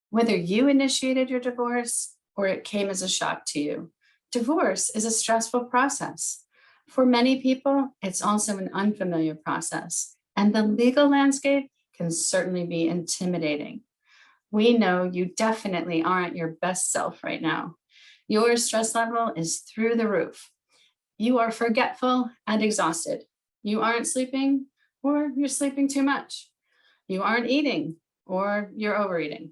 Whether you initiated your divorce or it came as a shock to you, divorce is a stressful process. For many people, it's also an unfamiliar process, and the legal landscape can certainly be intimidating. We know you definitely aren't your best self right now. Your stress level is through the roof. You are forgetful and exhausted. You aren't sleeping, or you're sleeping too much. You aren't eating, or you're overeating.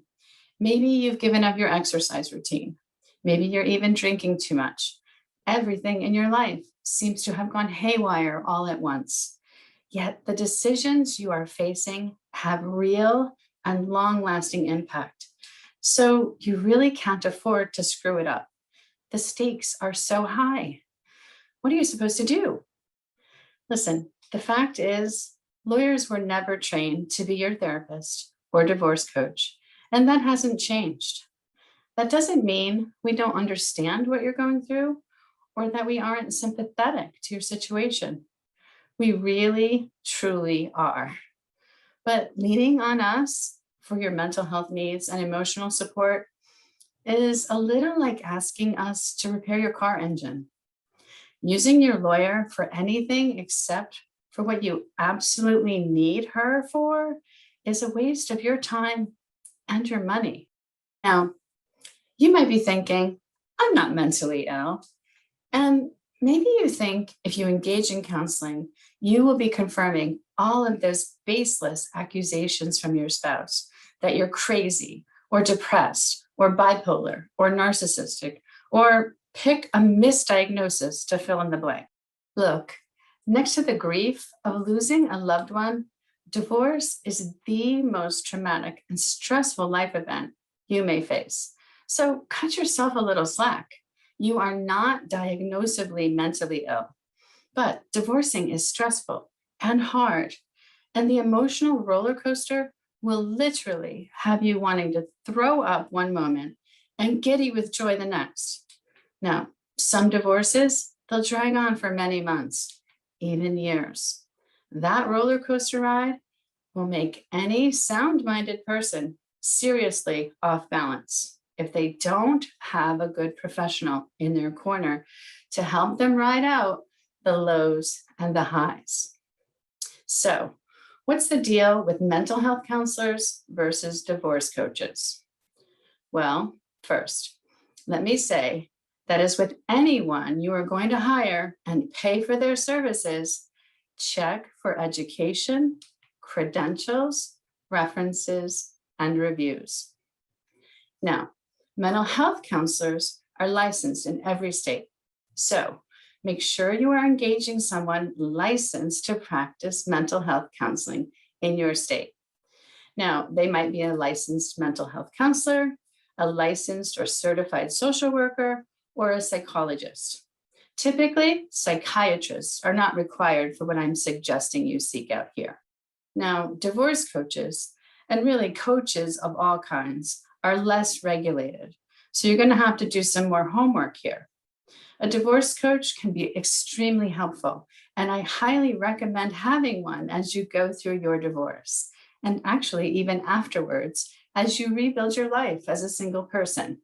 Maybe you've given up your exercise routine. Maybe you're even drinking too much. Everything in your life seems to have gone haywire all at once. Yet the decisions you are facing have real and long-lasting impact. So you really can't afford to screw it up. The stakes are so high. What are you supposed to do? Listen, the fact is, lawyers were never trained to be your therapist or divorce coach, and that hasn't changed. That doesn't mean we don't understand what you're going through or that we aren't sympathetic to your situation. We really, truly are. But leaning on us for your mental health needs and emotional support is a little like asking us to repair your car engine. Using your lawyer for anything except for what you absolutely need her for is a waste of your time and your money. Now, you might be thinking, I'm not mentally ill. And maybe you think if you engage in counseling, you will be confirming all of those baseless accusations from your spouse that you're crazy or depressed or bipolar or narcissistic, or pick a misdiagnosis to fill in the blank. Look, next to the grief of losing a loved one, divorce is the most traumatic and stressful life event you may face. So cut yourself a little slack. You are not diagnosably mentally ill, but divorcing is stressful and hard, and the emotional roller coaster will literally have you wanting to throw up one moment and giddy with joy the next. Now, some divorces, they'll drag on for many months, even years. That roller coaster ride will make any sound-minded person seriously off balance if they don't have a good professional in their corner to help them ride out the lows and the highs. So, what's the deal with mental health counselors versus divorce coaches? Well, first, let me say that as with anyone you are going to hire and pay for their services, check for education, credentials, references, and reviews. Now, mental health counselors are licensed in every state. So make sure you are engaging someone licensed to practice mental health counseling in your state. Now, they might be a licensed mental health counselor, a licensed or certified social worker, or a psychologist. Typically, psychiatrists are not required for what I'm suggesting you seek out here. Now, divorce coaches, and really coaches of all kinds, are less regulated. So you're going to have to do some more homework here. A divorce coach can be extremely helpful, and I highly recommend having one as you go through your divorce, and actually even afterwards, as you rebuild your life as a single person.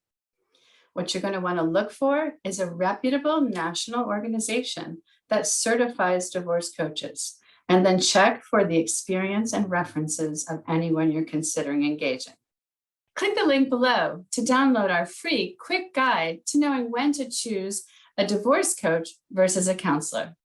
What you're going to want to look for is a reputable national organization that certifies divorce coaches, and then check for the experience and references of anyone you're considering engaging. Click the link below to download our free quick guide to knowing when to choose a divorce coach versus a counselor.